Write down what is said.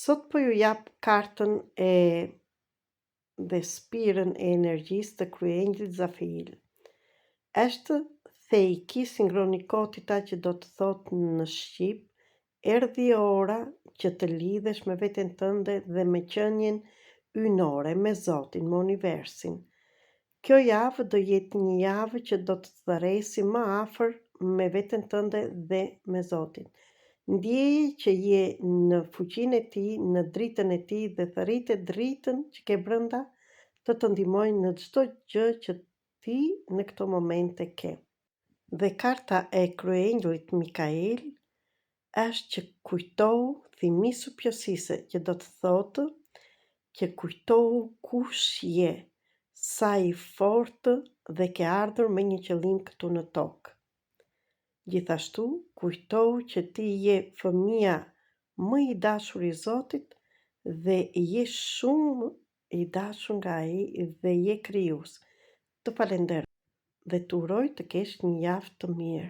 Sot po ju jap kartën dhe spirën e energjisë të kryengjëllit Zafiel. Është theiki sinkronikotita që do të thotë në shqip, erdhi ora që të lidhesh me veten tënde dhe me qenien ynore, me Zotin, me universin. Kjo javë do jetë një javë që do të therresi më afër me veten tënde dhe me Zotin. Ndjeje që je në fuqinë e tij, në dritën e tij dhe thërrite dritën që ke brenda të të ndihmojnë në çdo gjë që ti në këto momente ke. Dhe karta e kryengjullit Mikael është që kujtohu thimisu pjësise, që do të thotë që kujtohu kush je, sa i fortë dhe ke ardhur me një qëllim këtu në tokë. Gjithashtu, kujtohu që ti je fëmia më i dashur i Zotit dhe je shumë i dashur nga ai dhe je krijues. Të falenderoj dhe të uroj të kesh një javë të mirë.